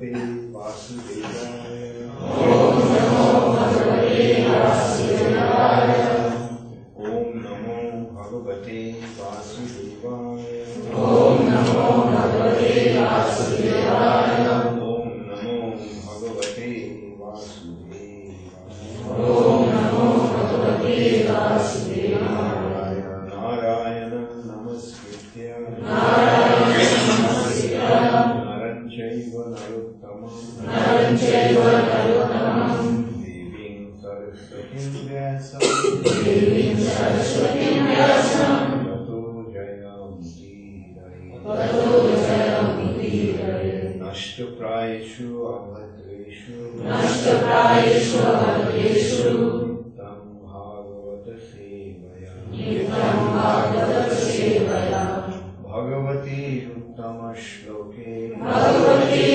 Bhagavate Vasudevaya. Om Namo Bhagavate Vasudevaya. Om Namo Bhagavate Vasudevaya. Om Namo Bhagavate Vasudevaya. Om Namo Bhagavate Vasudevaya. Om Namo Bhagavate Vasudevaya. Narayana Namaskritya. Naram Chaiva Narottamam. Devim Saraswatim Vyasam. Tato Jayamudiraye. Nashtaprayeshu abhadreshu. Tam Bhagavata Sevaya. Bhagavati Uttama Shloke. Bhakti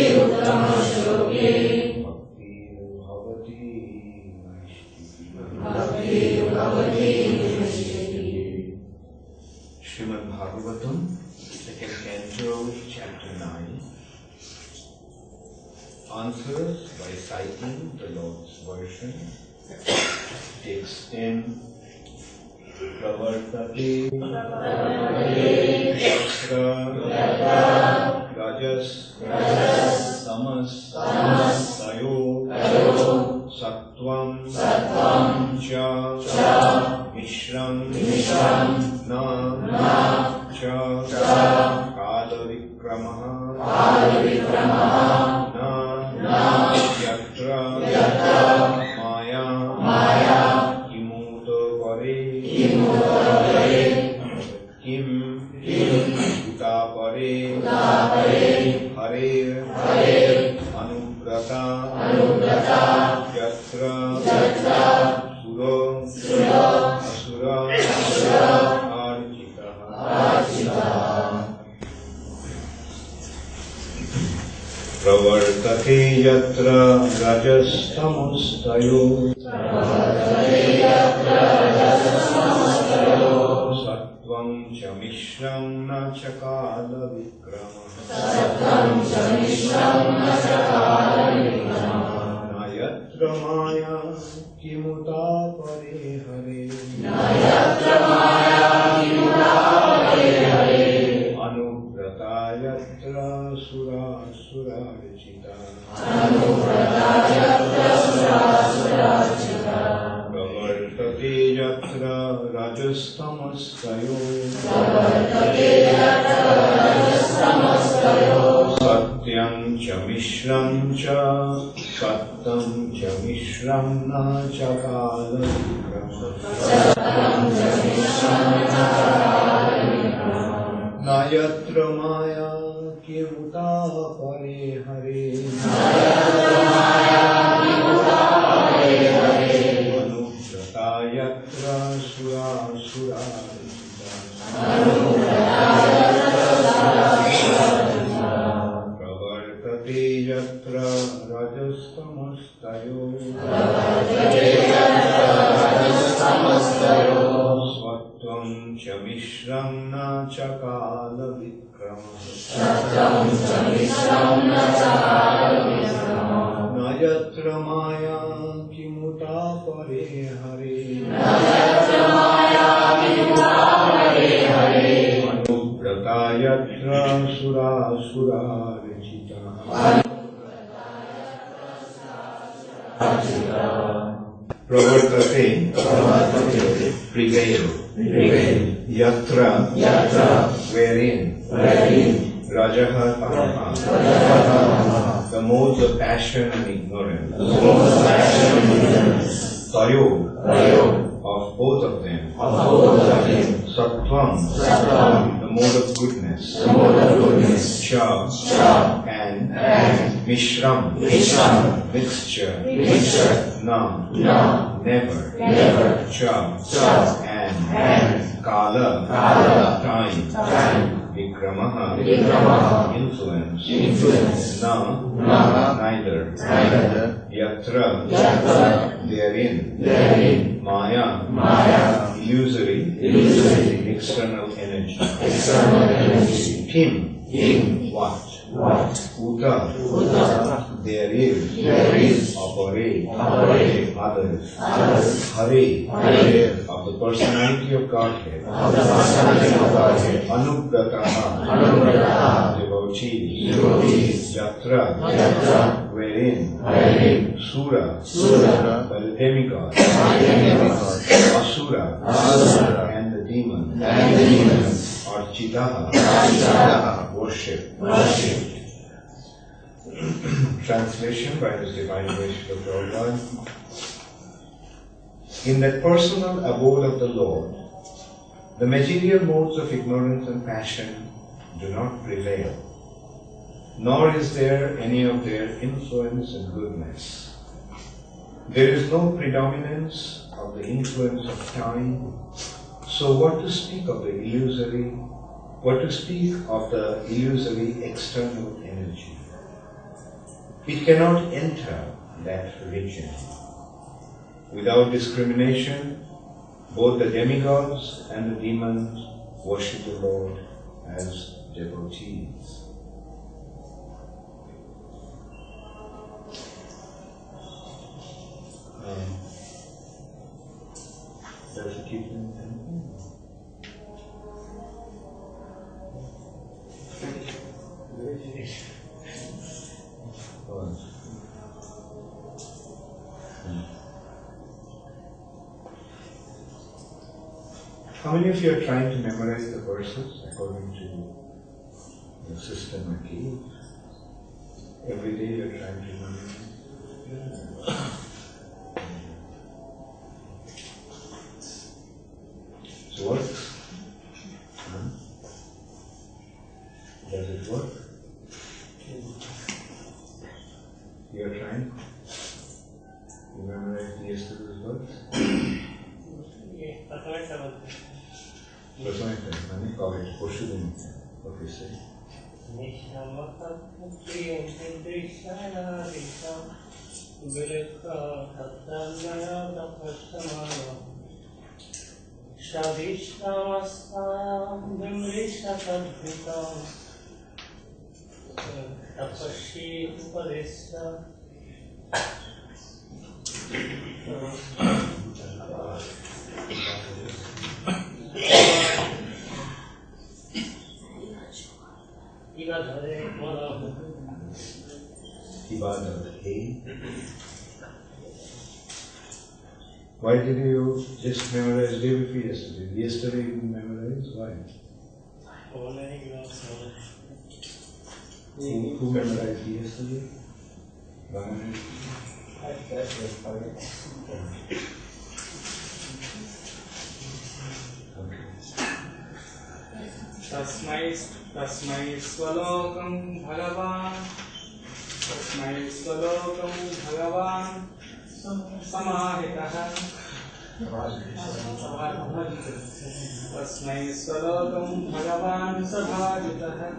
Bhavati Naishti. Srimad Bhagavatam, second canto, chapter 9, answers by citing the Lord's version. Takes in Pravartate Yatra Rajas Tamas Tayo Sattvam Cha Mishram Na Cha Kala Vikramaha Na Yatra Maya Kimuta Pare Kim Uta Pare Hare Anugrata Yatra Sura Asura Arjita. Pravartate yatra rajastamustayo. Sattvam cha mishram na cha kala vikrama. Na yatra maya kimuta pare hare. Anugrata yatra sura rachita. Pravartate yatra rajastamastayo. Satyam cha mishram cha sattam cha mishram na cha kala vikrama. Na yatra maya kimuta pare hare. Anugrata yatra sura pravartate yatra rajastamastayo. Svatvam cha mishram na cha kala vikrama. Na yatra maya kimuta pare hare. Anugrata yatra sura rachita. Pravartate prevail. Yatra wherein. Rajaha Tamaha, the modes of passion and ignorance. Tayo, of both of them. Sattvam, the mode of goodness. Cha, and Mishram, mixture. Na, never. Cha, and Kala, time. Vikramaha, influence. Na, neither. Yatra, therein. Maya, illusory, external energy. Kim, what? Uta, there is, opere, others, Hare, of the personality of Godhead, Anugrataha, devotees, Jatra, wherein, Sura, by the demigods, Asura, and the demons, Architaha, worship. Translation by His Divine Grace of Prabhupada. In that personal abode of the Lord, the material modes of ignorance and passion do not prevail, nor is there any of their influence and goodness. There is no predominance of the influence of time, so what to speak of the illusory external energy? It cannot enter that region. Without discrimination, both the demigods and the demons worship the Lord as devotees. Does it keep them? How many of you are trying to memorize the verses according to the system I gave? Every day you are trying to memorize. It works? Does it work? You are trying? You memorize yesterday's words? Okay, say. Why did you just memorize day before yesterday? Yesterday you didn't memorize? Why? Who memorized yesterday? Tasmai Swalokam Bhagavan Samahitaha Tasmai Swalokam Bhagavan Sabhajitaha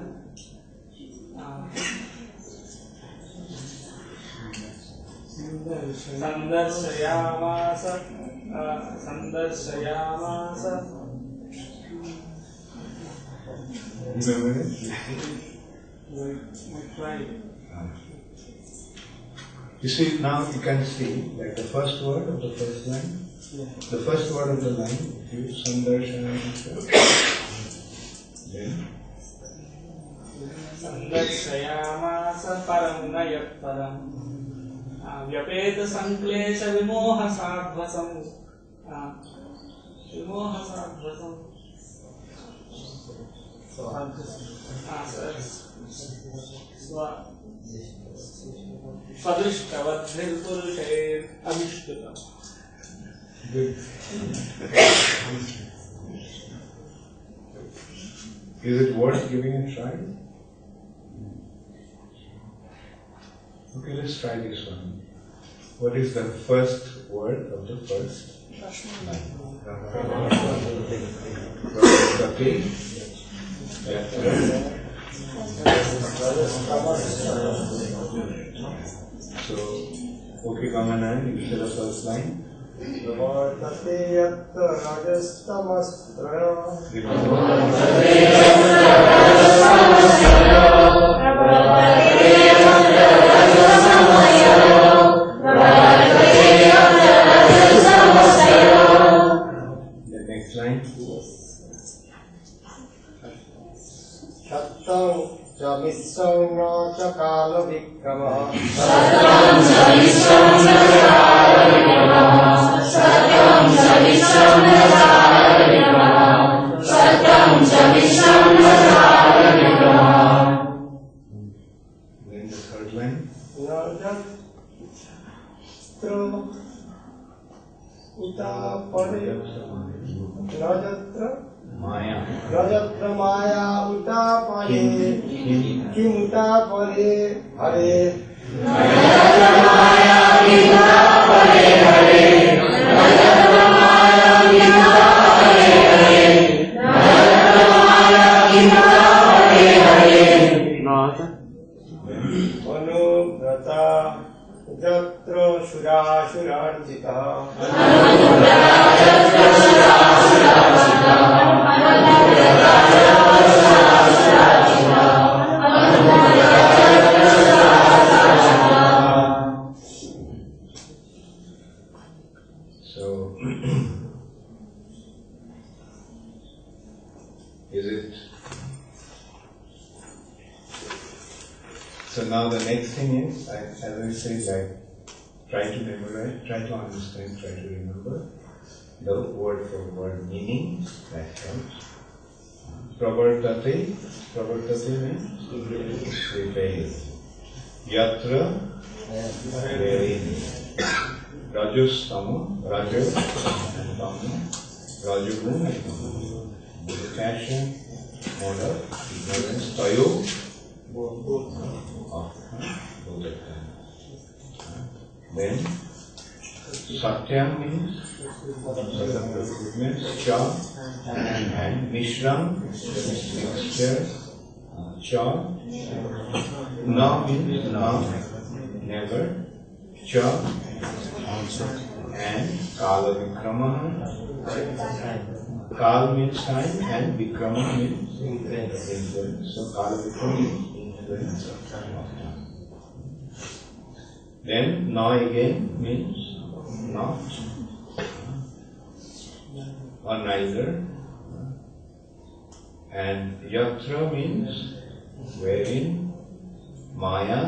Sandarsayamasa Remember it? We tried. You see, now you can see, like the first word of the first line. The first word of the line, if you Sandarshana, then Sandarsayamasa param nayat param Vyapeta sanklesha vimoha sadhvasam Vimoha sadhvasam Swadhishtavadhir purushair avishtutam. good. Is it worth giving a try? Okay, let's try this one. What is the first word of the first line? So, okay, Kamanan, you say the first line. सत्यं च विश्वं सारविक्रमः सत्यं च विश्वं सारविक्रमः सत्यं च विश्वं सारविक्रमः. Then the third line. Maya. रजत्र माया उता परे किम उता परे हरे रजत्र माया विता परे हरे रजत्र माया विता परे हरे रजत्र माया विता परे हरे. अनुव्रता जत्र सुरासुरार्चितः So, is it? So now the next thing is, as I said, like, try to memorize, try to understand, try to remember the word for word meaning, that helps. Pravartate means prevail. Yatra, wherein. Rajus, Tamu, Rajas and Tamu, Rajagun and Tamu. The passion, mode of ignorance, Tayo, both of them. Then, Satyam means Cha and Mishram, mixture, Cha. Na means na, never, Cha and Kala Vikrama. Kal means time and Vikrama means influence. So Kala Vikrama means influence of time. Then Na again means not or neither. And Yatra means wherein. Maya,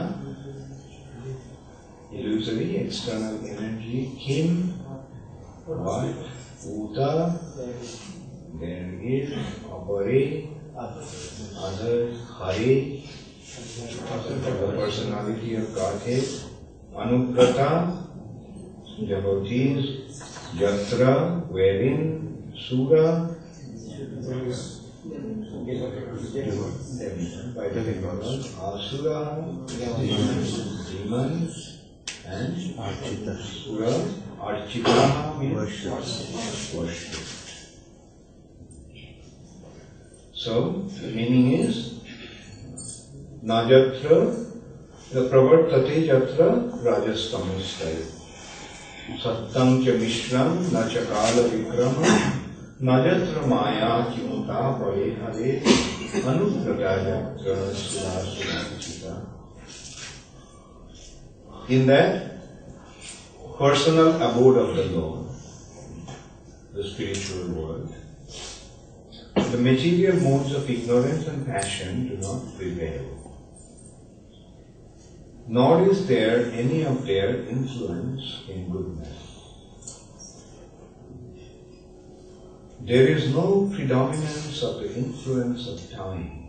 illusory external energy. Kim, what? Uta, there is. Apare, others. Hare, the personality of Godhead. Anuprata, devotees. Yatra, wherein. Sura, by the demons. Asura, demons. And Sura, Archita means worship. So, the meaning is Najatra, the pravartate jatra rajastamustayo. Sattam cha mishram na chakala vikrama najatra maya kimuta pare hare anuprata jatra sudasudachita. In that personal abode of the Lord, the spiritual world, the material modes of ignorance and passion do not prevail, nor is there any of their influence in goodness. There is no predominance of the influence of time,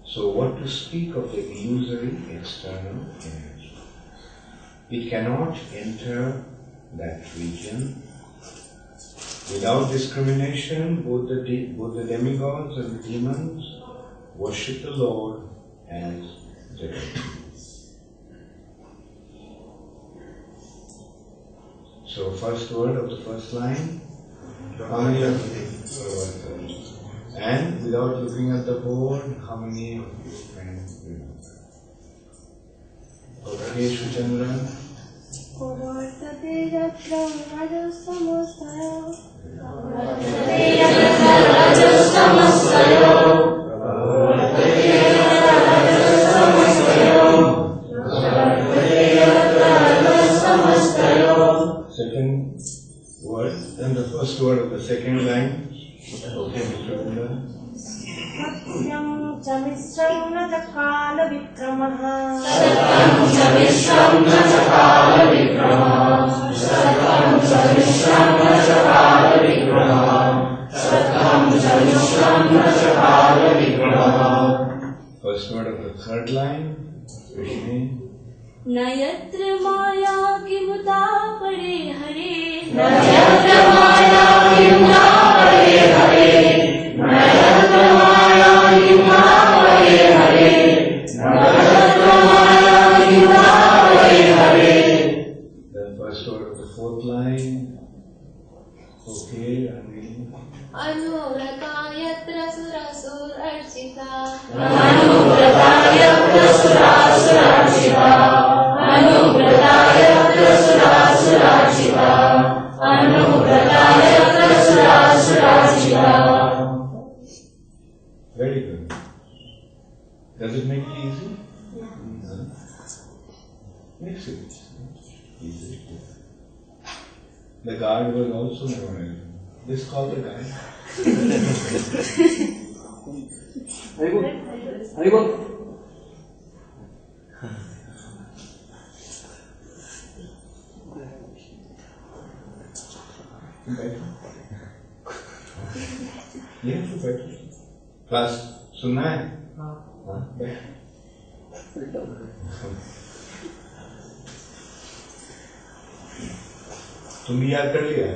so what to speak of the illusory external energy? It cannot enter that region. Without discrimination, both the demigods and the demons worship the Lord as devotees. So, first word of the first line, how many of you? And without looking at the board, how many of you can remember? Okay, Shuchandra. Pravartate yatra rajastamustayo. Second word, and the first word of the second line. Okay, Mr. Satyam cha समिश्रं न च कालविक्रमः सत्यं समिश्रं न च कालविक्रमः सत्यं समिश्रं न च कालविक्रमः सत्यं समिश्रं न च कालविक्रमः. First word of the third line, Krishna. न यत्र माया किमुता परे हरे न यत्र माया किमुता परे हरे न यत्र माया किमुता परे हरे न यत्र माया किमुता परे हरे. The first word of the fourth line. Okay, अनुव्रता यत्र सुरसुरर्चिता अनुव्रता यत्र सुरासुरार्चिता अनुव्रता यत्र सुरासुरार्चिता अनुव्रता यत्र सुरासुरार्चिता. Very good. Does it make it easy? Makes it easy. The guard was also memorized. This called the guard. Haribol. ये तो बैठो क्लास सुनना है हाँ बैठ तुम भी याद कर लिया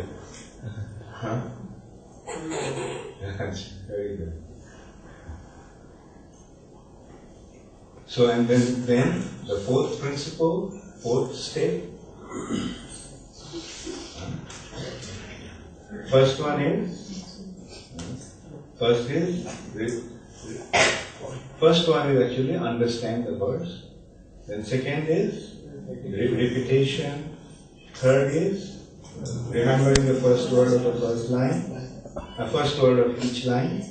हाँ very good. So and then the fourth principle, fourth step. First one is actually understand the verse. Then second is repetition. Third is remembering the first word of the first line, first word of each line.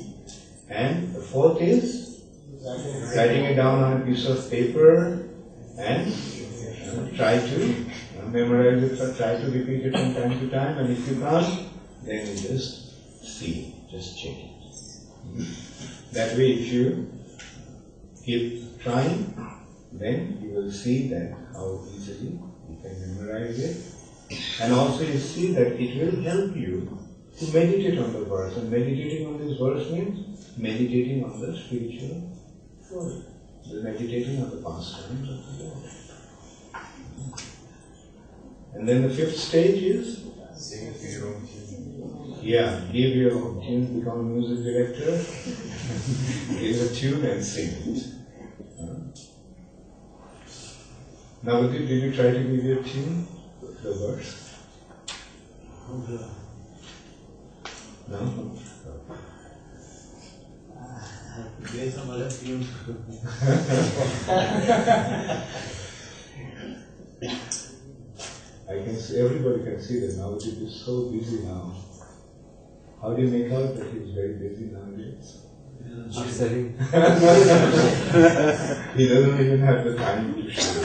And the fourth is writing it down on a piece of paper and try to memorize it, try to repeat it from time to time. And if you can't, then you just see, just check it. That way, if you keep trying, then you will see that how easily you can memorize it. And also you see that it will help you to meditate on the verse. And meditating on this verse means meditating on the spiritual world. Meditating on the pastimes of the Lord. And then the fifth stage is give your own tune, become a music director, give a tune and sing it. Now, did you try to give your tune, the verse? No? There's some other tune. I can see, everybody can see that Navadip is so busy now. How do you make out that he's very busy nowadays? He doesn't even have the time to show.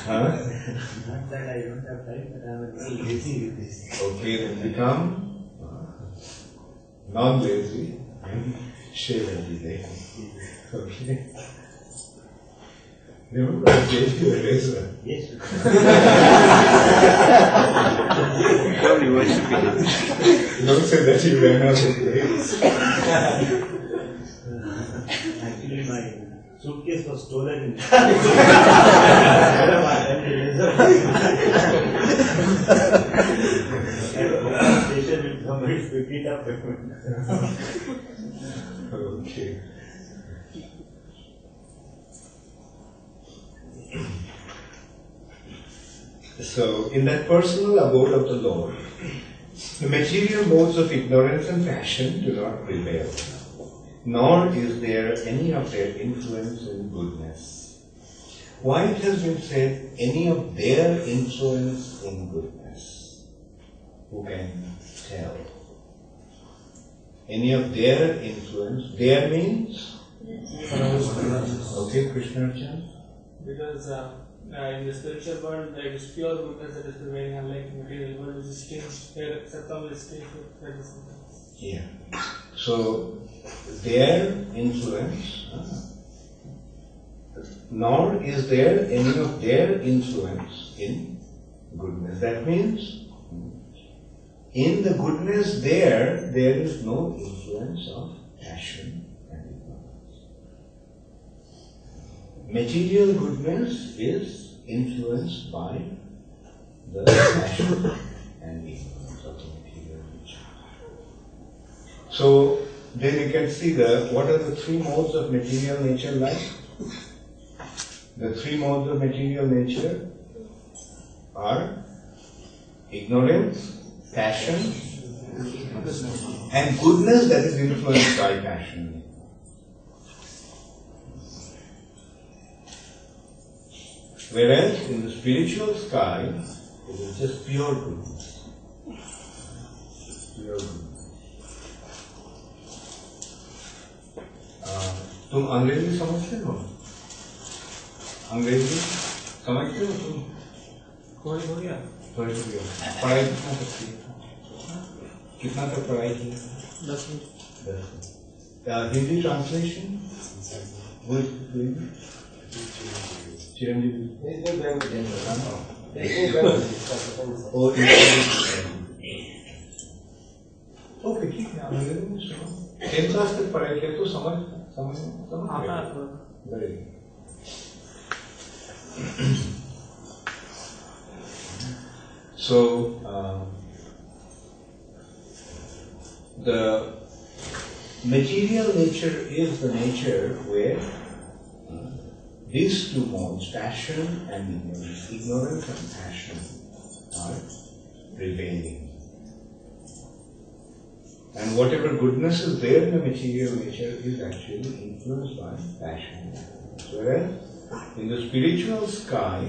Huh? Not that I don't have time, but I'm a little lazy with this. Okay, then become non-lazy and shave every day. Okay? Remember I gave you a razor? Yes. Don't say that you ran out of blades. Actually, my suitcase was stolen in station with somebody pick it up. Okay. So, in that personal abode of the Lord, the material modes of ignorance and passion do not prevail, nor is there any of their influence in goodness. Why it has been said, any of their influence in goodness? Who can tell? Any of their influence, their means? Okay, Krishna Chan? Because in the spiritual world, there is pure goodness that is prevailing, unlike material world, which is changed. Here, Sattva will stay at the same time. Yeah. So their influence, nor is there any of their influence in goodness. That means in the goodness there is no influence of passion and ignorance. Material goodness is influenced by the passion and ignorance of the material nature. So then you can see what are the three modes of material nature like? The three modes of material nature are ignorance, passion, and goodness that is influenced by passion. Whereas in the spiritual sky, it is just pure goodness. Pure goodness. तुम अंग्रेजी समझते हो? अंग्रेजी समझते हो तुम? कोई हो गया? थोड़ी हो गया। पढ़ाई कितना तक की? कितना तक पढ़ाई की? 10 मिनट। हिंदी ट्रांसलेशन? वो चिरंजीवी। ओके ठीक है अंग्रेजी में सुनो। 10 क्लास तक पढ़ाई किया तो समझ आता है। Very good. So, the material nature is the nature where these two modes, passion and ignorance and passion, are prevailing. And whatever goodness is there in the material nature is actually influenced by passion. Whereas in the spiritual sky,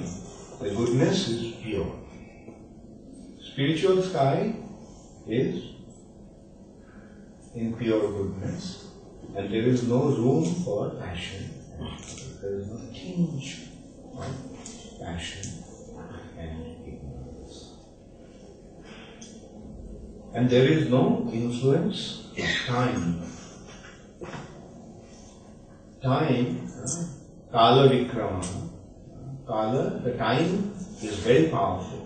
the goodness is pure. Spiritual sky is in pure goodness, and there is no room for passion. There is no tinge of passion and ignorance. And there is no influence of time. Time, Kala Vikrama. Kala, the time is very powerful.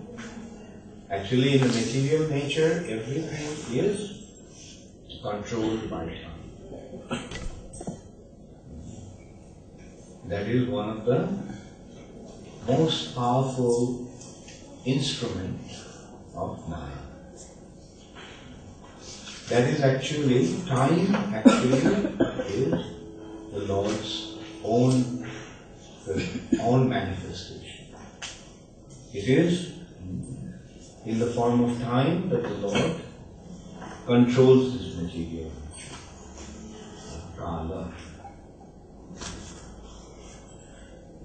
Actually, in the material nature, everything is controlled by time. That is one of the most powerful instruments of Maya. That is actually, time actually is the Lord's own manifestation. It is in the form of time that the Lord controls this material Kala.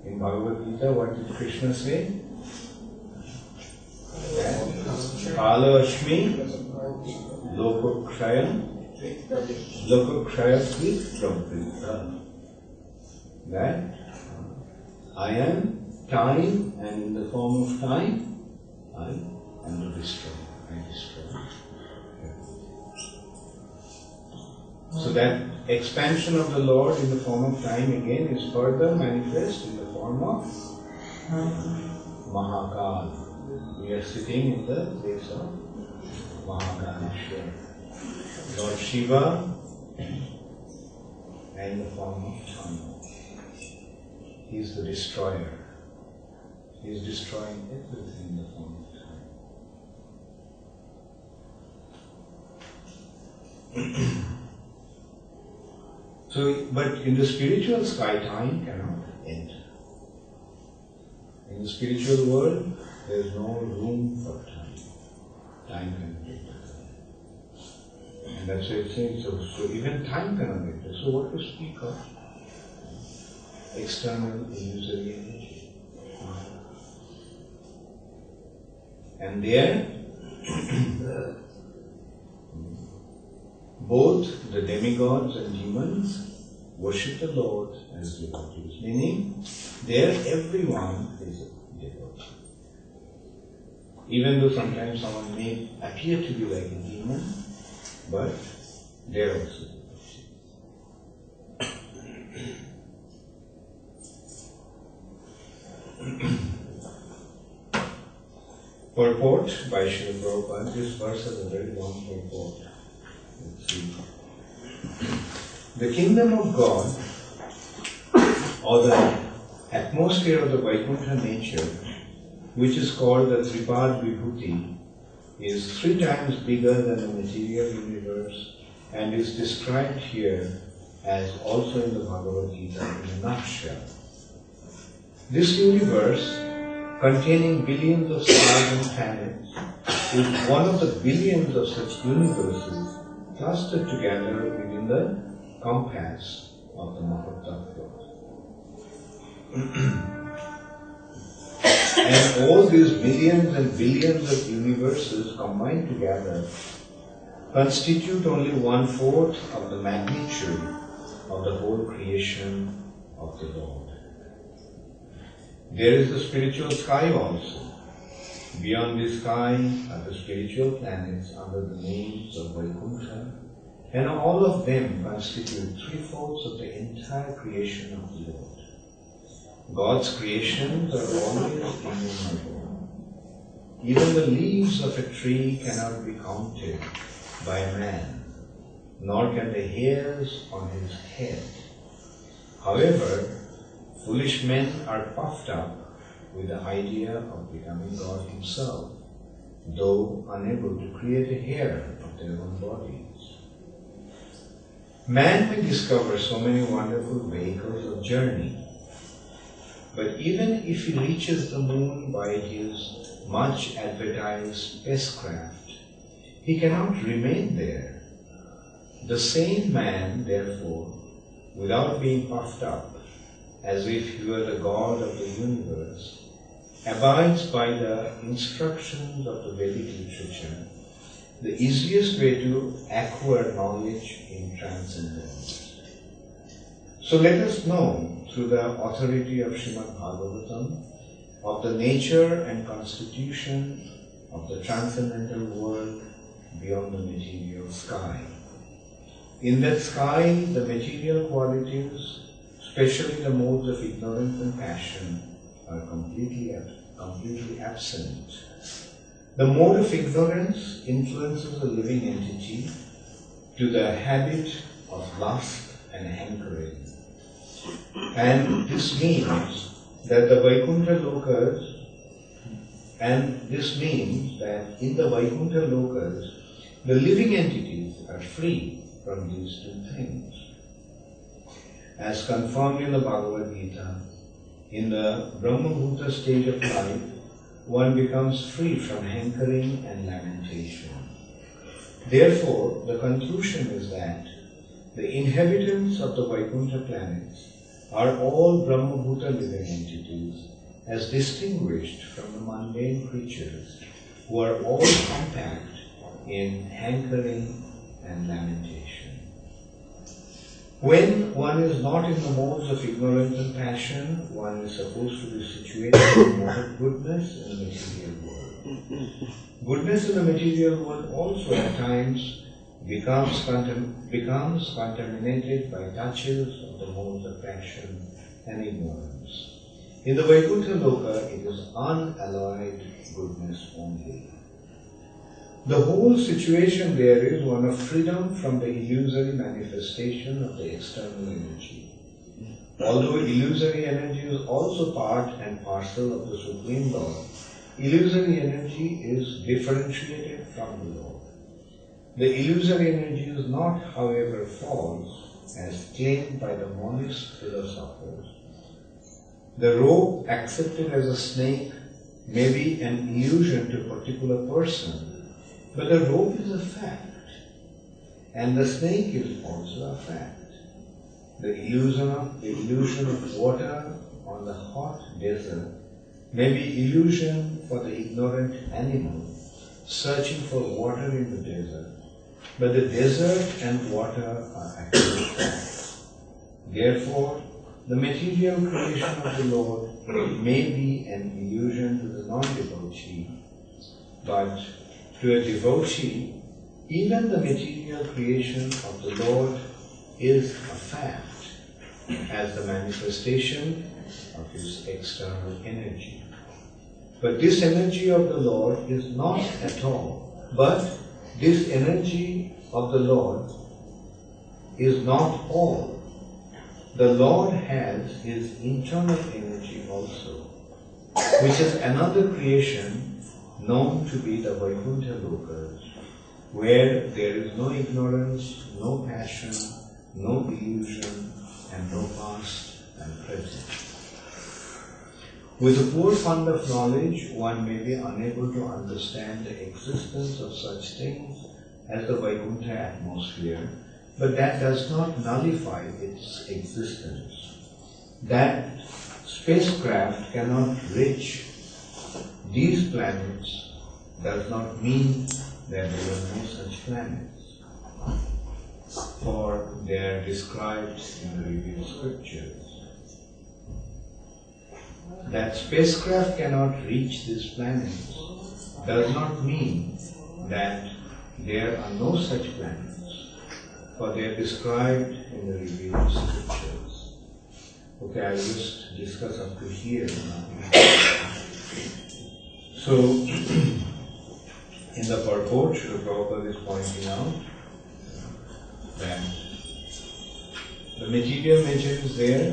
In Bhagavad Gita, what did Krishna say? Kala Ashmi Lokakshayam Lokakshayasvi Prabhupada. That I am time, and in the form of time, I am the destroyer. I destroy. So that expansion of the Lord in the form of time again is further manifest in the form of Mahakal. We are sitting in the place of Mahakaleshwar. Lord Shiva in the form of time. He is the destroyer. He is destroying everything in the form of time. So, but in the spiritual sky, time cannot end. In the spiritual world, there is no room for time. Time cannot enter. And that's why it says, so even time cannot enter. So what to speak of? External illusory energy. And there, both the demigods and demons worship the Lord as devotees. Meaning, there everyone is a devotee. Even though sometimes someone may appear to be like a demon, but they are also Purport by Srila Prabhupada. This verse has a very long purport. Let's see. The kingdom of God, or the atmosphere of the Vaikuntha nature, which is called the Tripad Vibhuti, is 3 times bigger than the material universe and is described here as also in the Bhagavad Gita in a nutshell. This universe, containing billions of stars and planets, is one of the billions of such universes clustered together within the compass of the Mahatattva. And all these millions and billions of universes combined together constitute only 1/4 of the magnitude of the whole creation of the Lord. There is the spiritual sky also. Beyond the sky are the spiritual planets under the names of Vaikuntha, and all of them constitute 3/4 of the entire creation of the Lord. God's creations are always innumerable. Even the leaves of a tree cannot be counted by man, nor can the hairs on his head. However, foolish men are puffed up with the idea of becoming God himself, though unable to create a hair of their own bodies. Man may discover so many wonderful vehicles of journey, but even if he reaches the moon by his much advertised spacecraft, he cannot remain there. The same man, therefore, without being puffed up, as if he were the God of the universe, abides by the instructions of the Vedic literature, the easiest way to acquire knowledge in transcendence. So let us know, through the authority of Srimad Bhagavatam, of the nature and constitution of the transcendental world beyond the material sky. In that sky, the material qualities, especially the modes of ignorance and passion, are completely absent. The mode of ignorance influences a living entity to the habit of lust and hankering. And this means that in the Vaikuntha lokas, the living entities are free from these 2 things. As confirmed in the Bhagavad Gita, in the Brahma-bhuta stage of life, one becomes free from hankering and lamentation. Therefore, the conclusion is that the inhabitants of the Vaikuntha planets are all Brahma-bhuta living entities, as distinguished from the mundane creatures who are all compact in hankering and lamentation. When one is not in the modes of ignorance and passion, one is supposed to be situated in the mode of goodness in the material world. Goodness in the material world also at times becomes contaminated by touches of the modes of passion and ignorance. In the Vaikuntha Loka, it is unalloyed goodness only. The whole situation there is one of freedom from the illusory manifestation of the external energy. Although illusory energy is also part and parcel of the Supreme Lord, illusory energy is differentiated from the Lord. The illusory energy is not, however, false, as claimed by the monist philosophers. The rope accepted as a snake may be an illusion to a particular person, but the rope is a fact, and the snake is also a fact. The illusion of water on the hot desert may be illusion for the ignorant animal searching for water in the desert, but the desert and water are actually facts. Therefore, the material creation of the Lord may be an illusion to the non-devotee, but to a devotee, even the material creation of the Lord is a fact, as the manifestation of His external energy. But this energy of the Lord is not at all. But this energy of the Lord is not all. The Lord has His internal energy also, which is another creation known to be the Vaikuntha Lokas, where there is no ignorance, no passion, no illusion, and no past and present. With a poor fund of knowledge, one may be unable to understand the existence of such things as the Vaikuntha atmosphere, but that does not nullify its existence. That spacecraft cannot reach these planets does not mean that there are no such planets, for they are described in the revealed scriptures. That spacecraft cannot reach these planets does not mean that there are no such planets, for they are described in the revealed scriptures. Okay, I'll just discuss up to here now. So, in the purport, Srila Prabhupada is pointing out that the material nature is there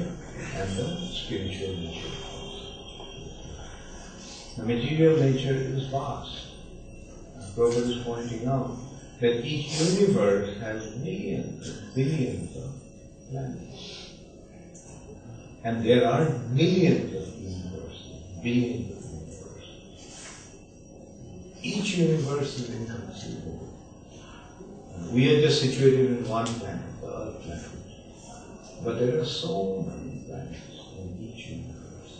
and the spiritual nature. The material nature is vast. Prabhupada is pointing out that each universe has millions and billions of planets. And there are millions of universes, billions of universes. Each universe is inconceivable. We are just situated in one planet, the Earth planet. But there are so many planets in each universe.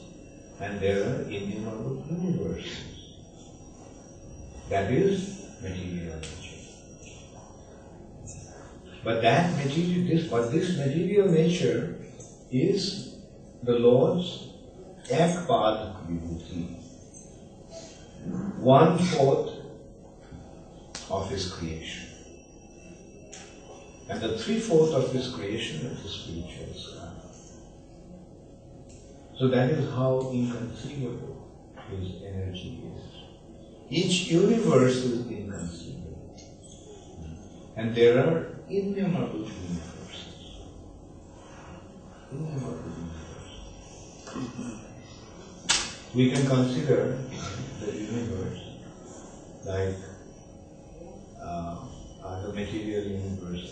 And there are innumerable universes. That is material nature. But this material nature is the Lord's Ekpad Vibhuti, 1/4 of His creation. And the 3/4 of His creation is the spiritual sky. So that is how inconceivable His energy is. Each universe is inconceivable. And there are innumerable universes. Innumerable universes. We can consider the universe like the material universe.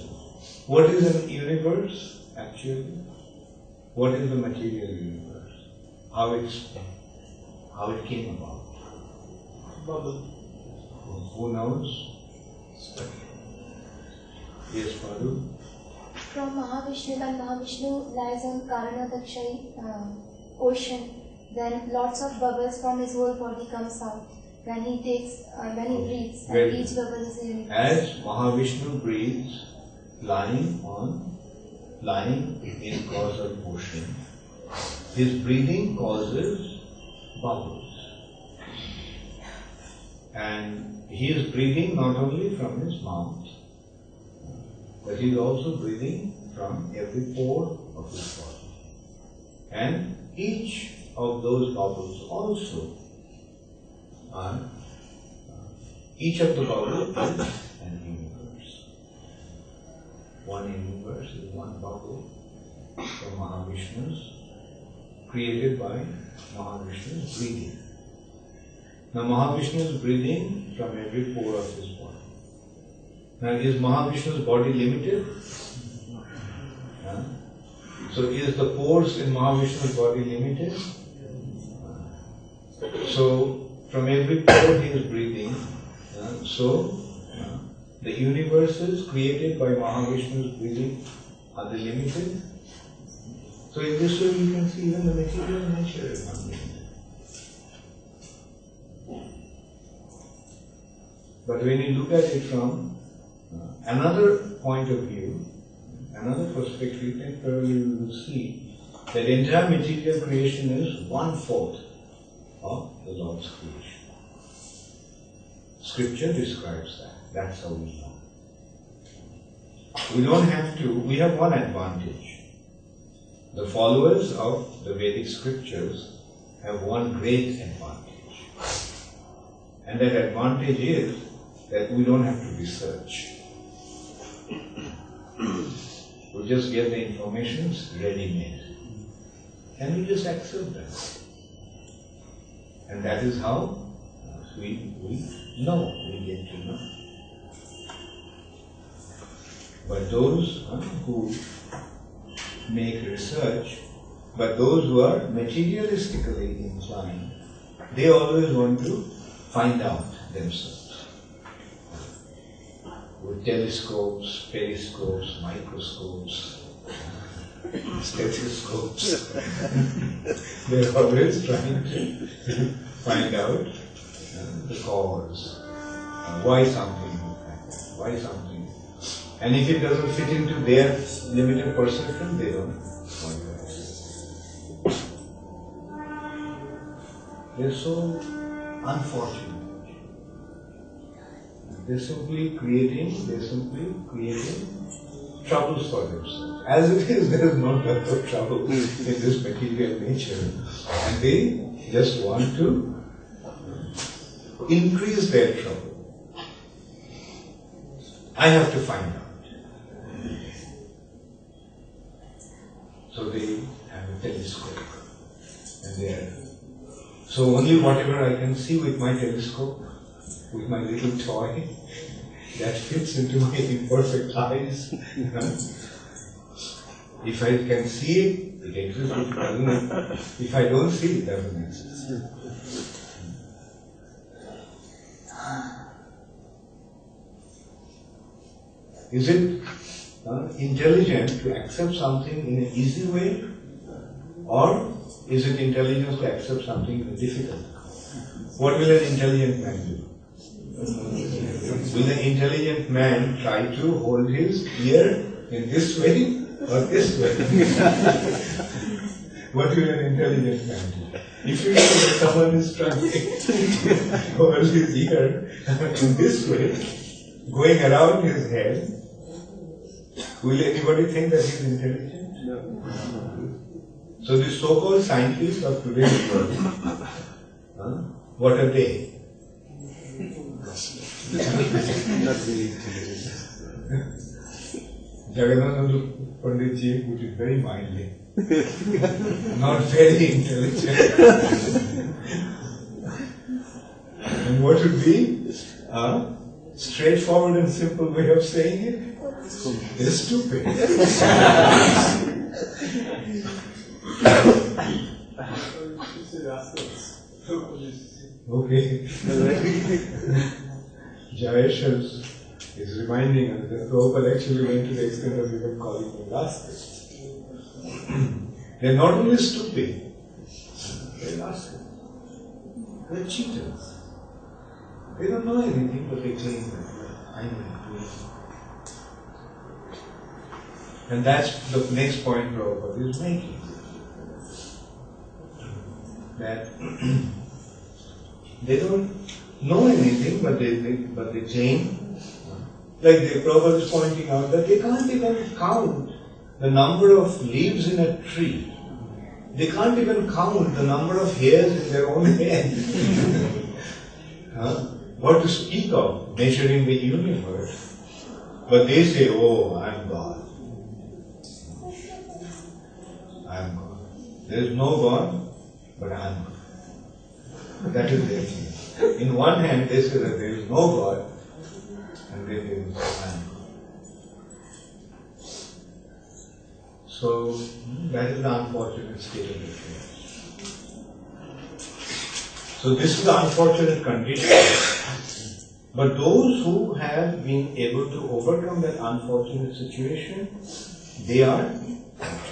What is an universe actually? What is the material universe? How it came about? Bubble. Who knows? Yes, Madhu? From Mahavishnu, when Mahavishnu lies on Karanadakshayi ocean, then lots of bubbles from his whole body comes out. When he breathes, and each bubble is a universe. As Mahavishnu breathes, lying in causal motion, his breathing causes bubbles. And he is breathing not only from his mouth, but he is also breathing from every pore of his body. And each of those bubbles also are, each of the bubbles is an universe. One universe is one bubble from Mahavishnu's, created by Mahavishnu's breathing. Now Mahavishnu is breathing from every pore of his body. Now is Mahavishnu's body limited? So is the pores in Mahavishnu's body limited? So from every pore he is breathing. The universes created by Mahavishnu's breathing, are they limited? So in this way you can see even the material nature is not limited. But when you look at it from another point of view, another perspective, then probably you will see that entire material creation is 1/4 of the Lord's creation. Scripture describes that. That's how we know. We don't have to, we have one advantage. the followers of the Vedic scriptures have one great advantage. And that advantage is that we don't have to research. We just get the information ready-made. And we just accept them. And that is how we know, we get to know. But those who make research, but those who are materialistically inclined, they always want to find out themselves. With telescopes, periscopes, microscopes, stethoscopes, they're always trying to find out the cause, why something happens, why something. And if it doesn't fit into their limited perception, they don't want to accept it. They're so unfortunate. They're simply creating troubles for themselves. As it is, there is no lot of trouble in this material nature. And they just want to increase their trouble. I have to find out. So they have a telescope, and so only whatever I can see with my telescope, with my little toy, that fits into my imperfect eyes. If I can see it, it exists. If it doesn't, if I don't see it, it doesn't exist. Is it intelligent to accept something in an easy way, or is it intelligent to accept something in a difficult way? What will an intelligent man do? Will an intelligent man try to hold his ear in this way or this way? What will an intelligent man do? If you know that someone is trying to hold his ear in this way, going around his head, will anybody think that he's intelligent? No. So the so-called scientists of today's world, what are they? Not really intelligent. Jagannath Panditji put it very mildly. Not very intelligent. And what would be a straightforward and simple way of saying it? They're stupid. Okay. Jayesh is reminding us that Prabhupada actually went to the extent of even calling them rascals. They're not only stupid, they're rascals. They're cheaters. They don't know anything, but they claim that I know. And that's the next point Prabhupada is making. That they don't know anything, but they claim. Like Prabhupada is pointing out that they can't even count the number of leaves in a tree. They can't even count the number of hairs in their own head. What to speak of measuring the universe? But they say, oh, I'm God. I'm God. There is no God, but I'm God. That is their thing. In one hand, they say that there is no God, and then there is I'm God. So, that is the unfortunate state of affairs. So, this is the unfortunate condition. But those who have been able to overcome that unfortunate situation, they are fortunate.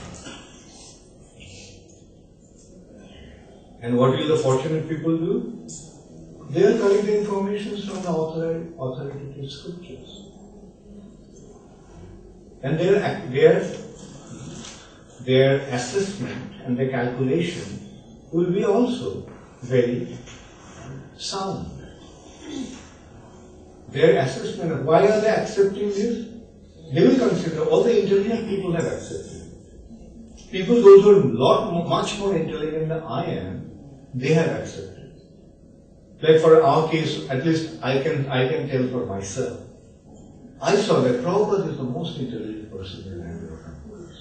And what will the fortunate people do? They are collecting information from the authoritative scriptures. And their assessment and their calculation will be also very sound. Their assessment of why are they accepting this, they will consider all the intelligent people have accepted it. People those who are much more intelligent than I am, they have accepted. Like for our case, at least I can tell for myself. I saw that Prabhupada is the most intelligent person in I ever come across.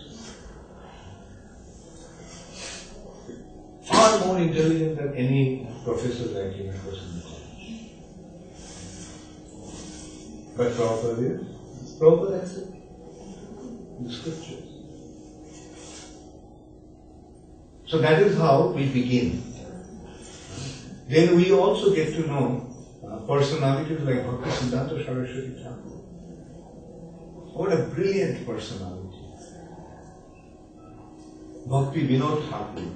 Far more intelligent than any professor that I came across in the college. But Prabhupada accepted the scriptures. So that is how we begin. Then we also get to know personalities like Bhakti Siddhanta Saraswati Thakur. What a brilliant personality. Bhakti Vinod Thakur.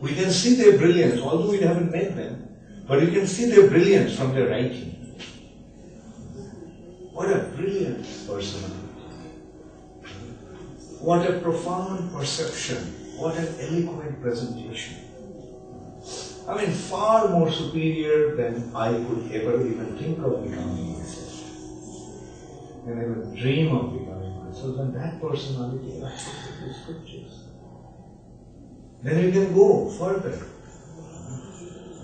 We can see their brilliance, although we haven't met them, but you can see their brilliance from their writing. What a brilliant personality. What a profound perception. What an eloquent presentation. I mean, far more superior than I could ever even think of becoming myself. And I would dream of becoming myself, and that personality accepted the scriptures. Then we can go further.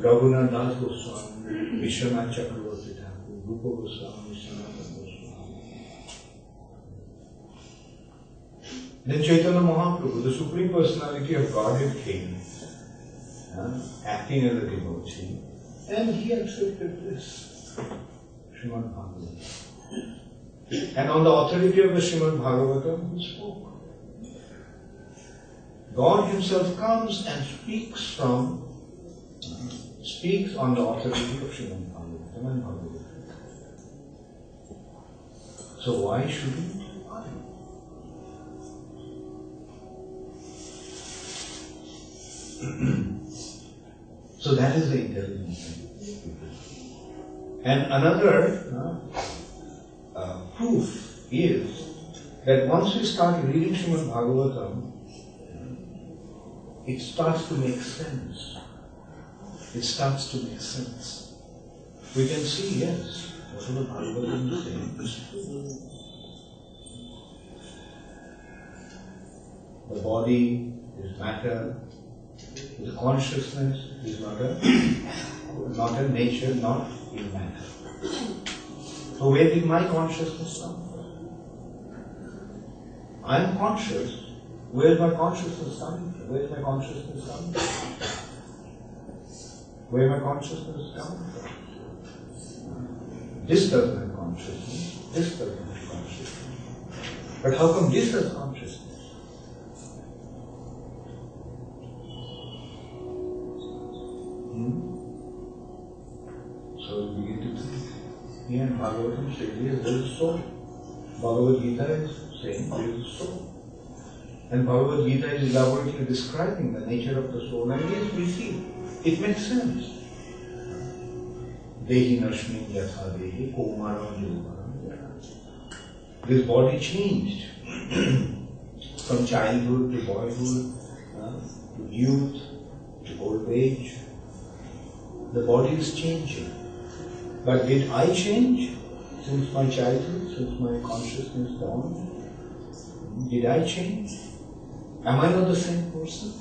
Raghunath Das Goswami, Vishwanath Chakravarti Thakur, Rupa Goswami, Sanatana Goswami. Then Chaitanya Mahaprabhu, the Supreme Personality of Godhead came, acting as a devotee, and he accepted this, Srimad Bhagavatam. And on the authority of the Srimad Bhagavatam, he spoke. God Himself comes and speaks on the authority of Srimad Bhagavatam and Bhagavad Gita. So why shouldn't I? So that is the intelligence thing. And another proof is that once we start reading Srimad Bhagavatam, it starts to make sense. It starts to make sense. We can see, yes, what the Bhagavatam is saying is true. The body is matter. The consciousness is not a nature, not in matter. So where did my consciousness come from? I am conscious. Where is my consciousness coming from? Where is my consciousness coming from? Where is my consciousness coming from? This doesn't have consciousness. This doesn't have consciousness. But how come this has consciousness? So we begin to think. Here in Bhagavatam says, yes, there is a soul. Bhagavad Gita is saying there is a soul. And Bhagavad Gita is elaborately describing the nature of the soul. And yes, we see, it makes sense. Dehi nashmin yatha dehi komaram yogaram. This body changed from childhood to boyhood, to youth, to old age. The body is changing. But did I change since my childhood, since my consciousness dawned? Did I change? Am I not the same person?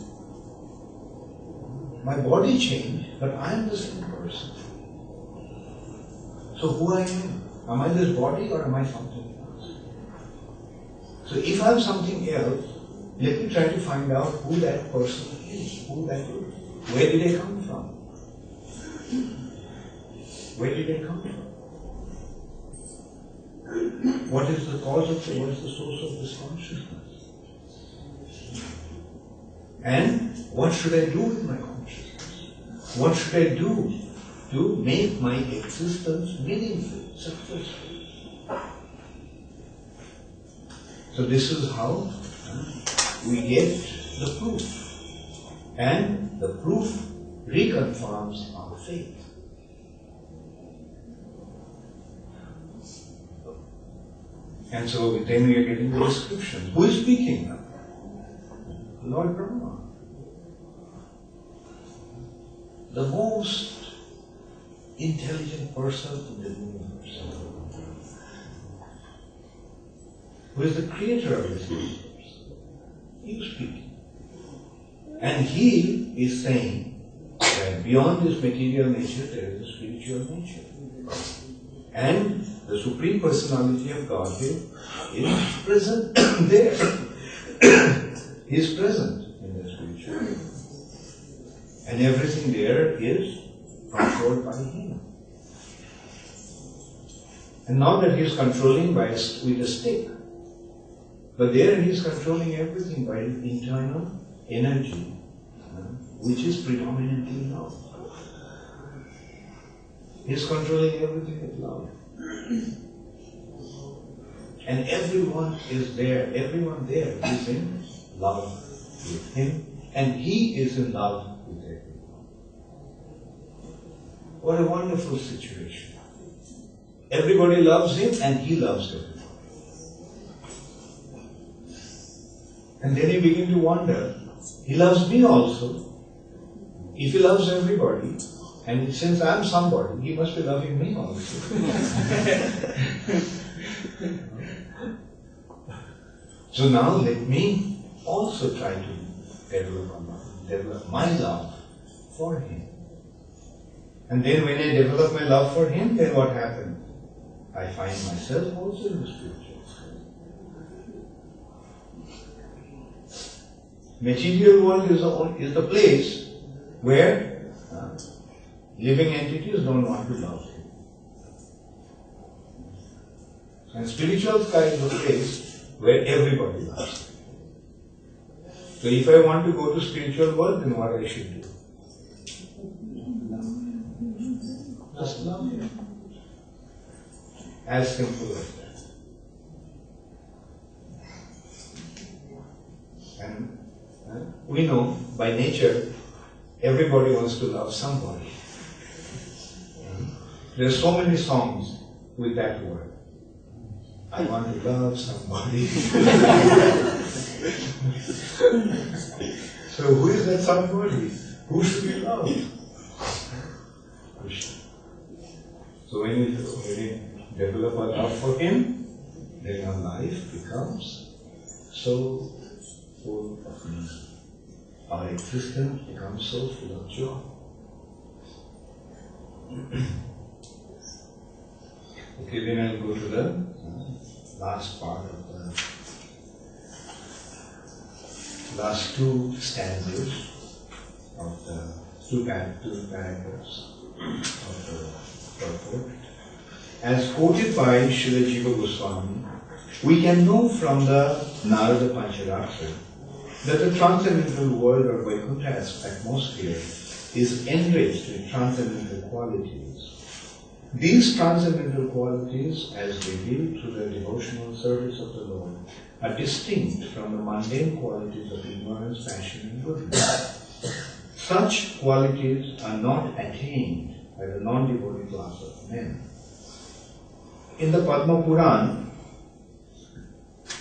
My body changed, but I am the same person. So who I am? Am I this body or am I something else? So if I am something else, let me try to find out who that person is, who that is. Where did I come from? Where did I come from? What is the cause of it? What is the source of this consciousness? And what should I do with my consciousness? What should I do to make my existence meaningful, successful? So this is how we get the proof. And the proof reconfirms our faith. And so then we are getting the description. Who is speaking now? Lord Brahma. The most intelligent person in the universe. Who is the creator of this universe. You speak. And he is saying that beyond this material nature there is a spiritual nature. And the Supreme Personality of Godhead is present there. He is present in the spiritual world. And everything there is controlled by him. And not that he is controlling with a stick, but there he is controlling everything by his internal energy, which is predominantly love. He is controlling everything with love. And everyone is there, everyone there is in love with him, and he is in love with everyone. What a wonderful situation. Everybody loves him and he loves everyone. And then you begin to wonder, he loves me also. If he loves everybody, and since I am somebody, he must be loving me also. So now let me also try to develop my love for him. And then when I develop my love for him, then what happens? I find myself also in the spiritual state. Material world is the place where living entities don't want to love him. And spiritual sky is the place where everybody loves him. So if I want to go to spiritual world, then what I should do? Just love him. As simple as that. And we know by nature everybody wants to love somebody. There are so many songs with that word. I want to love somebody. So who is that somebody? Who should we love? Krishna. So when we develop a love for him, then our life becomes so full of meaning. Our existence becomes so full of joy. Okay, then I'll go to the last part of the last two stanzas of the two paragraphs of the purport. As quoted by Srila Jiva Goswami, we can know from the Narada Pancharaksha that the transcendental world or Vaikuntha atmosphere is enriched with transcendental qualities. These transcendental qualities, as revealed through the devotional service of the Lord, are distinct from the mundane qualities of ignorance, passion, and goodness. Such qualities are not attained by the non-devotee class of men. In the Padma Puran,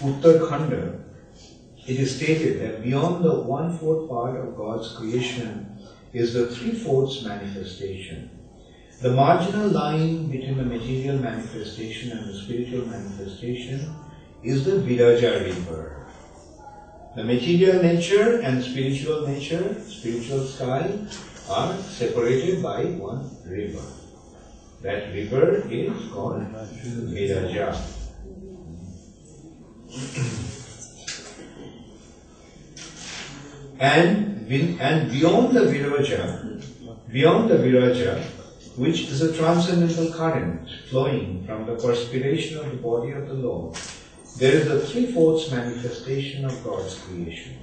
Uttarakhanda, it is stated that beyond the 1/4 part of God's creation is the 3/4 manifestation. The marginal line between the material manifestation and the spiritual manifestation is the Viraja river. The material nature and spiritual nature, spiritual sky, are separated by one river. That river is called Viraja. And beyond the Viraja, which is a transcendental current flowing from the perspiration of the body of the Lord, there is a 3/4 manifestation of God's creation.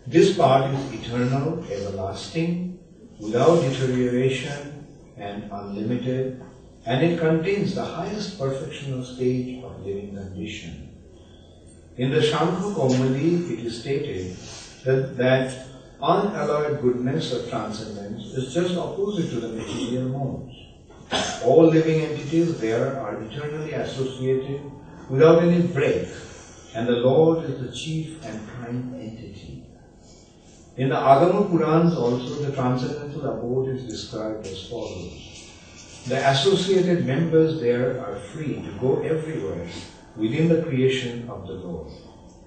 This part is eternal, everlasting, without deterioration and unlimited, and it contains the highest perfectional stage of living condition. In the Shankha Kaumadi, it is stated that unalloyed goodness of transcendence is just opposite to the material modes. All living entities there are eternally associated without any break, and the Lord is the chief and prime entity. In the Agama Purans also, the transcendental abode is described as follows. The associated members there are free to go everywhere within the creation of the Lord.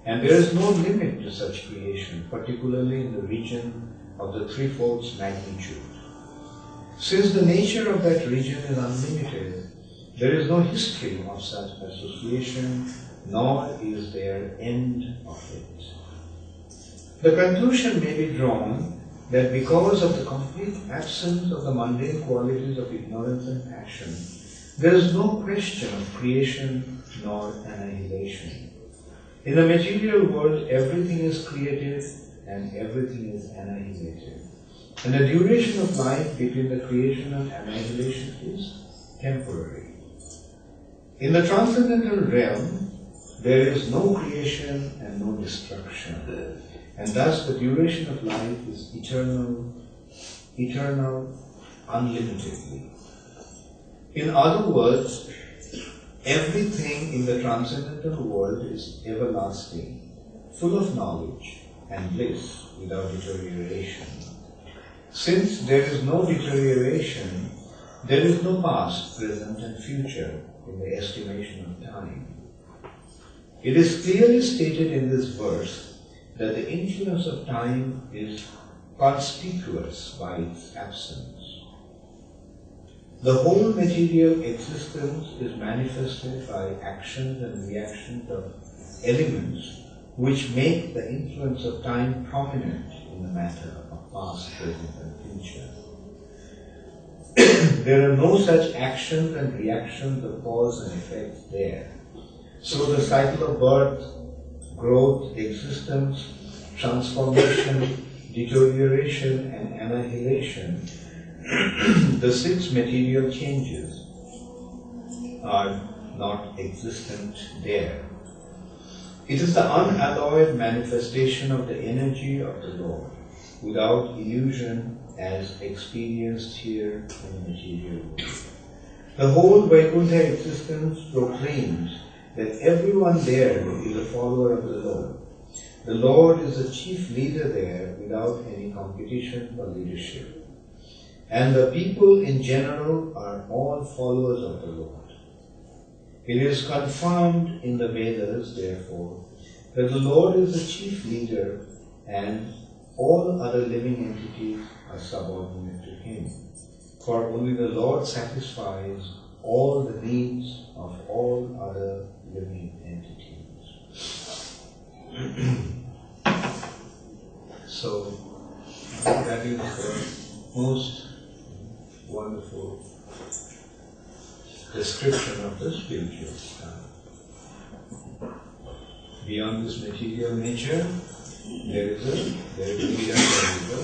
And there is no limit to such creation, particularly in the region of the three-fourths magnitude. Since the nature of that region is unlimited, there is no history of such association, nor is there end of it. The conclusion may be drawn that because of the complete absence of the mundane qualities of ignorance and passion, there is no question of creation nor annihilation. In the material world, everything is created and everything is annihilated. And the duration of life between the creation and annihilation is temporary. In the transcendental realm, there is no creation and no destruction. And thus the duration of life is eternal, unlimitedly. In other words, everything in the transcendental world is everlasting, full of knowledge and bliss without deterioration. Since there is no deterioration, there is no past, present and future in the estimation of time. It is clearly stated in this verse that the influence of time is conspicuous by its absence. The whole material existence is manifested by actions and reactions of elements which make the influence of time prominent in the matter of past, present and future. There are no such actions and reactions of cause and effect there. So the cycle of birth, growth, existence, transformation, deterioration and annihilation, the six material changes are not existent there. It is the unalloyed manifestation of the energy of the Lord, without illusion as experienced here in the material world. The whole Vaikuntha existence proclaims that everyone there is a follower of the Lord. The Lord is the chief leader there without any competition for leadership. And the people in general are all followers of the Lord. It is confirmed in the Vedas, therefore, that the Lord is the chief leader and all other living entities are subordinate to Him. For only the Lord satisfies all the needs of all other living entities. So, that is the most wonderful description of the spiritual style. Beyond this material nature, there is a Viraja river.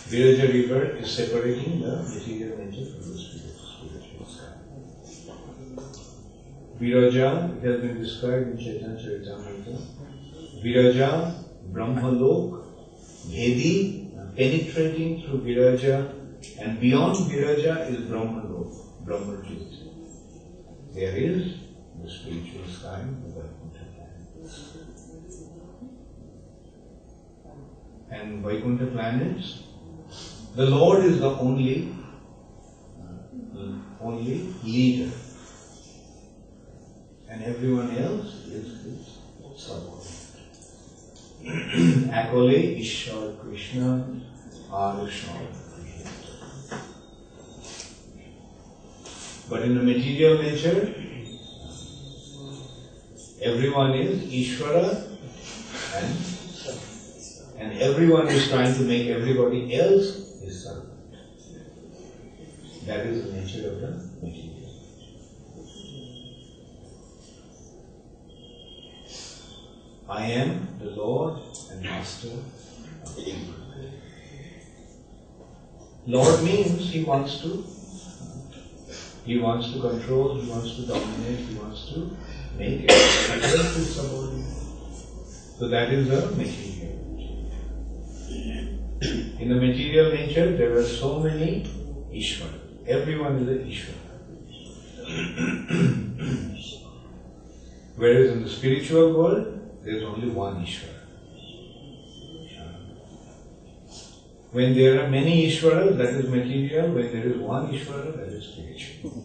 Viraja river is separating the material nature from the spiritual style. Viraja, it has been described in Chaitanya Charitamrita. Viraja, Brahmalok, Bhedi, penetrating through Viraja, and beyond Viraja is Brahmalok, Brahmajit. There is the spiritual sky, the Vaikuntha planets. And Vaikuntha planets, the Lord is the only leader, and everyone else is his subordinate. Akole Ishwar Krishna Arushar. But in the material nature, everyone is Ishvara and everyone is trying to make everybody else his servant. That is the nature of the material. I am the Lord and Master of the world. Lord means He wants to control, He wants to dominate, He wants to make everything else his subordinate. So that is the material nature. In the material nature, there are so many Ishvara. Everyone is an Ishvara. Whereas in the spiritual world, there is only one Ishvara. When there are many Ishvaras, that is material. When there is one Ishvara, that is spiritual.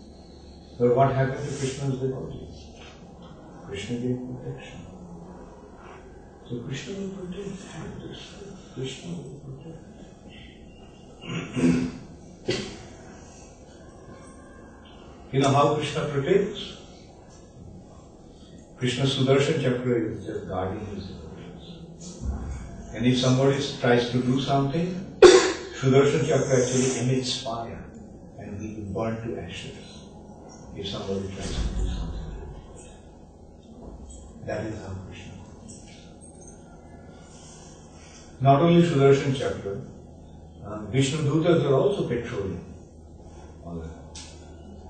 But what happened to Krishna's devotees? Krishna gave protection. So Krishna will protect this. Krishna will protect. You know how Krishna protects? Krishna's Sudarshan Chakra is just guarding his devotees. And if somebody tries to do something, Sudarshan Chakra actually emits fire and he will burn to ashes if somebody tries to do something. That is how Krishna protects. Not only Sudarshan Chakra, Vishnu Dutas are also patrolling all that.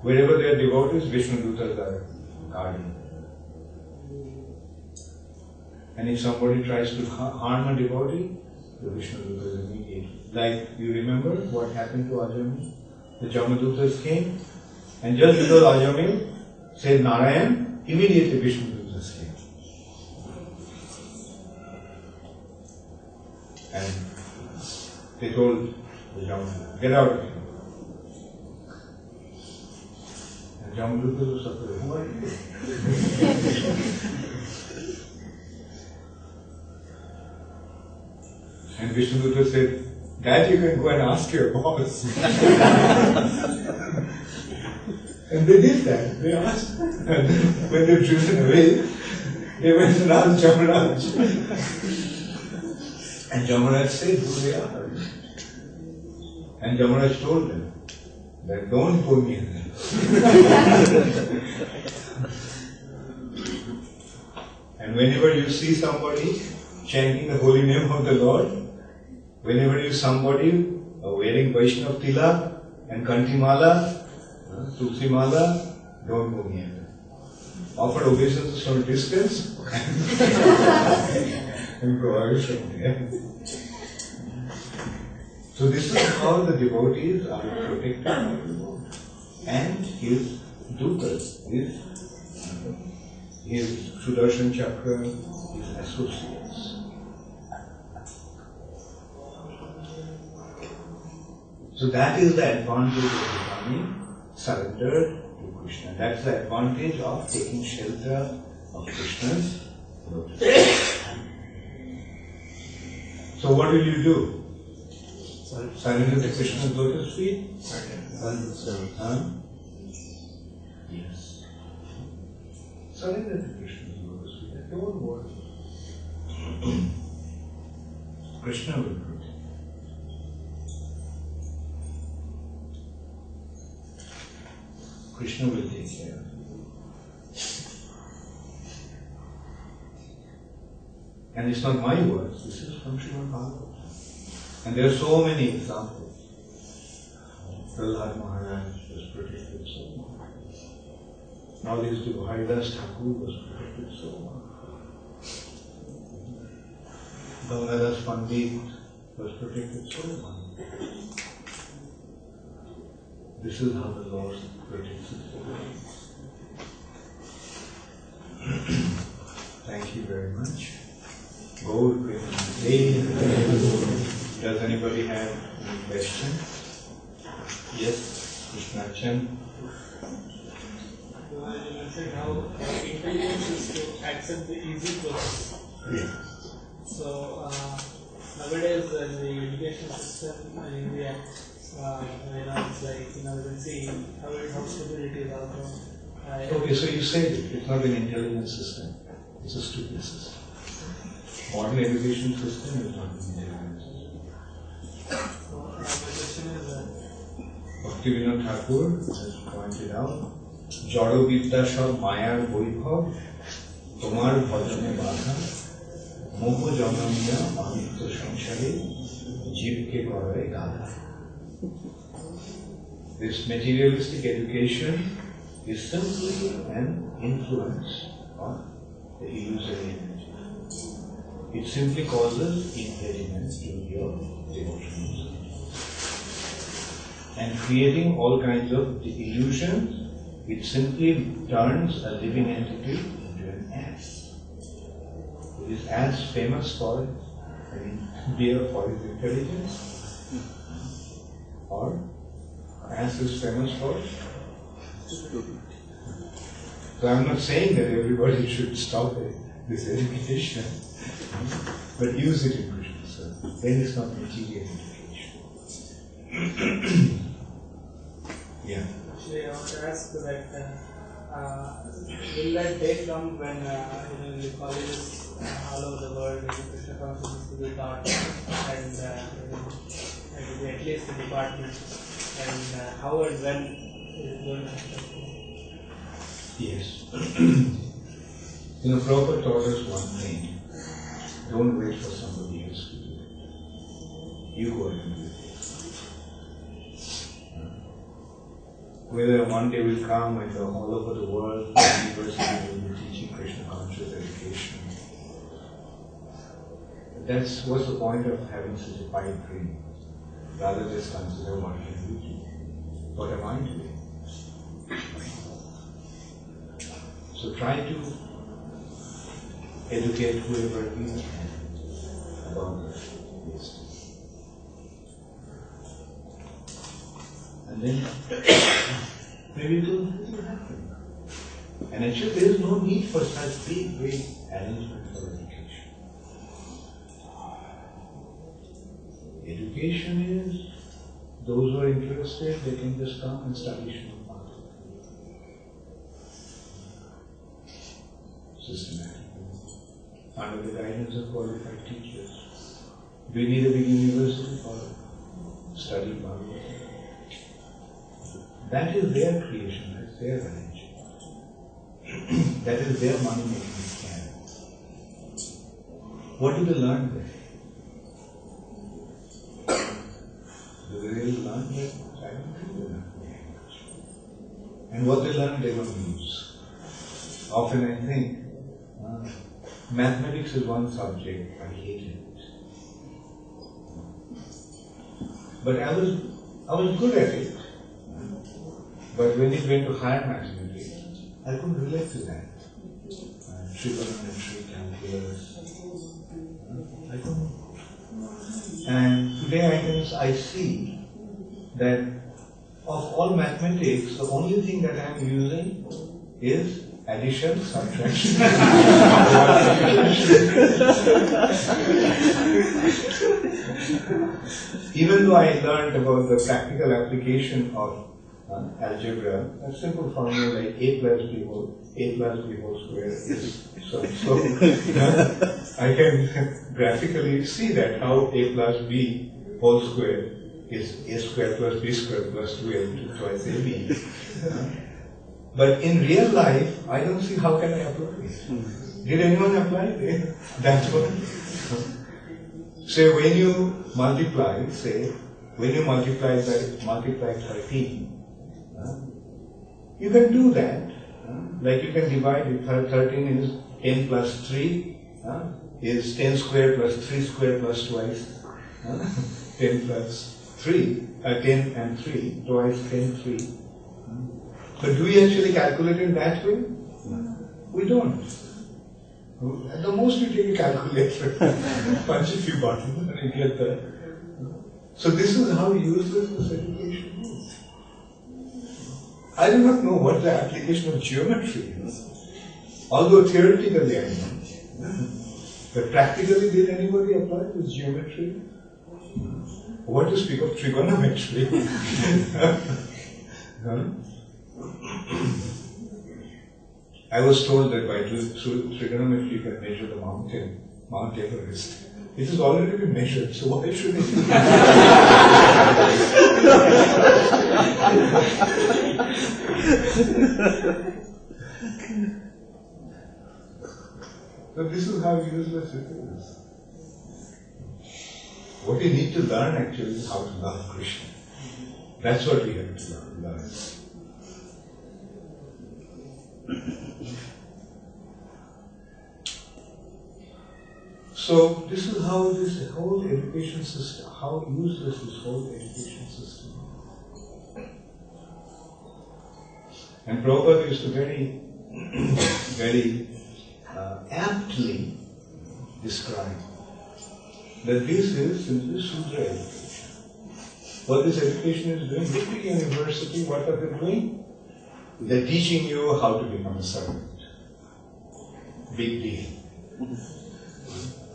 Wherever there are devotees, Vishnu Dutas are guarding. And if somebody tries to harm a devotee, the Vishnu Dutas immediately. Like, you remember what happened to Ujjain? The Jamadutas came, and just because Ujjain said Narayan, immediately Vishnu Dutas came. And they told the Jamadutas, get out of here. And Jamadutas were surprised, who are you? And Vishnu Dutta said, that you can go and ask your boss. And they did that. They asked. And when they were driven away, they went and asked Jamaraj. And Jamaraj said who they are. And Jamaraj told them that don't pull me in. And whenever you see somebody chanting the holy name of the Lord, whenever you see somebody wearing Vaishnav Tila and Kantimala, Tulsi Mala, don't go near them. Offer obeisances from a distance and provide from there. So this is how the devotees are protected by the Lord. And his dutas, his Sudarshan Chakra, his associates. So that is the advantage of becoming surrendered to Krishna. That's the advantage of taking shelter of Krishna's lotus. So what will you do? Surrender to Krishna's lotus feet? Yes. Surrender to Krishna's lotus feet. Don't worry. Krishna will protect. Krishna will take care of you. And it's not my words, this is from Srimad Bhagavatam. And there are so many examples. Prahlad Maharaj was protected so much. Now this Haridas Thakur was protected so much. Gangadas Pandit was protected so much. This is how the Lord protects his devotees. Thank you very much. Gaur Premanande. Does anybody have any question? Yes, Krishnachan. You mentioned how intelligence is to accept the easy process. Yeah. So nowadays the education system in India, it's like, we can see how stupidity is out there. Okay, so you said it. It's not an intelligent system. It's a stupid system. Modern education system is not an intelligent system. So my question is Bhaktivinoda Thakur has pointed out, Jaro Vidya Shab Mayar Boibhav, Tomar Bhajane Bada, Moho Janamiya Anitya Samshare, Jeev Ke Karai Gada. This materialistic education is simply an influence on the illusory energy. It simply causes impediment to your devotions and creating all kinds of illusions. It simply turns a living entity into an ass. It is as famous for deer for his intelligence, or ass is famous for So I'm not saying that everybody should stop this education, but use it in Krishna service. Then it's not material education. Yeah. Actually, I want to ask that will that day come when the colleges all over the world, Krishna consciousness will be taught, and at least the department, and how and when is it going to happen? Yes. Prabhupada taught us one thing. Don't wait for somebody else to do it. You go ahead and do it. Whether one day will come when all over the world, the university will be teaching Krishna conscious education. That's what's the point of having such a pipe dream. Rather just consider what can we do. What am I doing? So try to educate whoever you can about this. And then maybe it will happen. And actually there is no need for such big arrangement for education. Education is, those who are interested, they can just come and study Srimad. Systematically, under the guidance of qualified teachers. We need a big university for study Bhagavatam. That is their creation, that's their arrangement. That is their money making scam. What do they learn there? Do they really learn that? I don't think they learn very much. And what they learn, they don't use. Often I think, mathematics is one subject, I hated it. But I was good at it. But when it went to higher mathematics, I couldn't relate to that. Trigonometry, calculus, I couldn't. And today I see that of all mathematics, the only thing that I am using is addition, subtraction. Even though I learned about the practical application of algebra, a simple formula like a plus b whole square is so I can graphically see that how a plus b whole square is a square plus b square plus 2a twice ab. But in real life, I don't see how can I apply it. Did anyone apply it? That's what. Say when you multiply, multiply 13, you can do that. Like you can divide it. 13 is 10 plus 3 is 10 square plus 3 square plus twice. 10 plus 3, 10 and 3, twice 10, 3. But do we actually calculate it that way? We don't. At the most we take a calculator, punch a few buttons and you get that. So this is how useless this education is. I do not know what the application of geometry is. Although theoretically I know. But practically did anybody apply this geometry? What to speak of trigonometry? I was told that by trigonometry you can measure the mountain, Mount Everest. It has already been measured, so why should it? So this is how useless it is. What you need to learn actually is how to love Krishna. That's what we have to learn. So this is how this whole education system, how useless this whole education system is. And Prabhupada used to very aptly describe that this is simply Sudra education. What this education is doing, big university, what are they doing? They're teaching you how to become a servant. Big deal.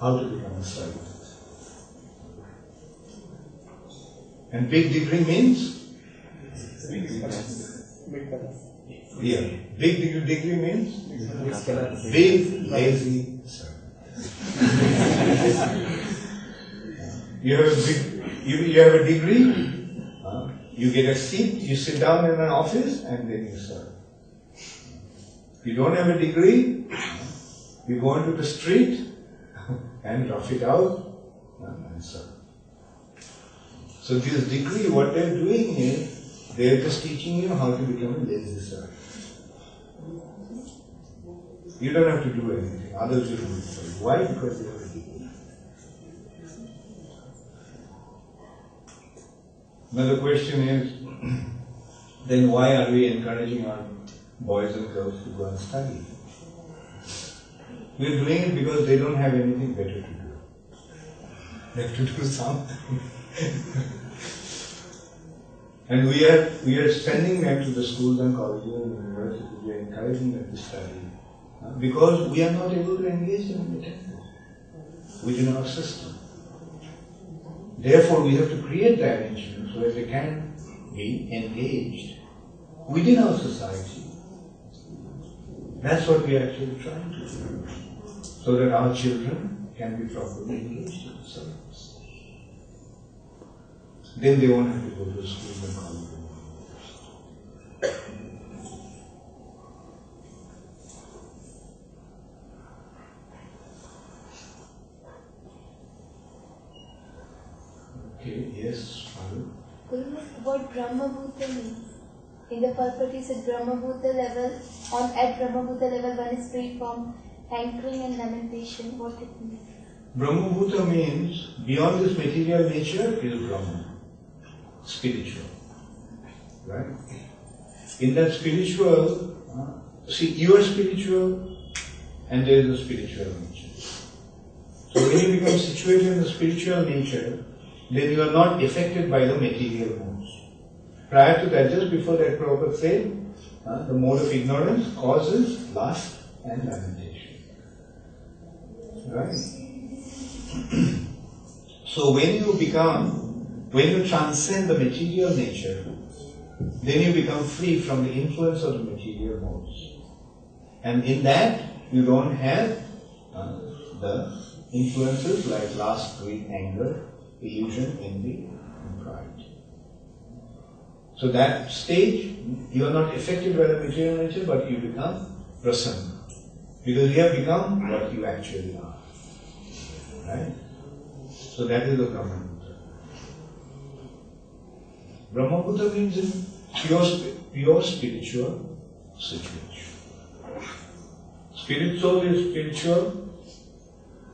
How to become a servant. And big degree means? Yeah. Big degree means? Big lazy servant. You have a degree, you get a seat, you sit down in an office and then you serve. You don't have a degree, you go into the street and rough it out and serve. So this degree, what they're doing is, they're just teaching you how to become a lazy servant. You don't have to do anything, others will do it for you. Why? Because they have a degree. Now the question is, then why are we encouraging our boys and girls to go and study? We're doing it because they don't have anything better to do. They have to do something. And we are sending them to the schools and colleges and universities. We are encouraging them to study. Because we are not able to engage them in the temple within our system. Therefore, we have to create the arrangement so that they can be engaged within our society. That's what we are actually trying to do. So that our children can be properly engaged in the service. Then they won't have to go to school and college. Okay, yes, Madhu. Guru, what Brahma Bhuta means? In the purport he said Brahma Bhuta level, at Brahma Bhuta level one is free from hankering and lamentation. What it means? Brahma Bhuta means beyond this material nature is Brahman, spiritual. Right? In that spiritual, see, you are spiritual and there is a spiritual nature. So when you become situated in the spiritual nature, then you are not affected by the material modes. Prior to that, just before that, Prabhupada said, the mode of ignorance causes lust and lamentation. Right? So when you transcend the material nature, then you become free from the influence of the material modes. And in that, you don't have the influences like lust, greed, anger, illusion, envy, and pride. So that stage, you are not affected by the material nature, but you become prasanna. Because you have become what you actually are. Right? So that is the Brahma Bhuta. Brahma Bhuta means in pure spiritual situation. Spirit soul is spiritual,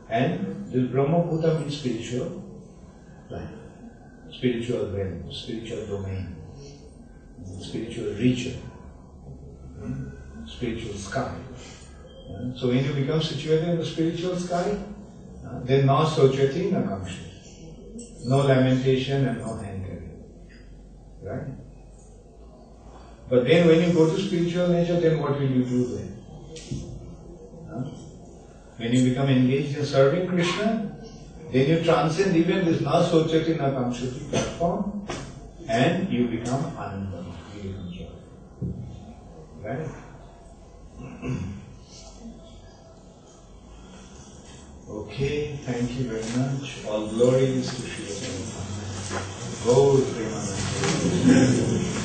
and this Brahma Bhuta means spiritual life, spiritual realm, spiritual domain, spiritual region, spiritual sky. So when you become situated in the spiritual sky, then no sochati, no kamshi, no lamentation and no hankering. Right? But then when you go to spiritual nature, then what will you do then? When you become engaged in serving Krishna, then you transcend even this na sochati na kamshati platform and you become ananda, you become joy. Right? Okay, thank you very much. All glory is to Srila Prabhupada. Go, Premanand.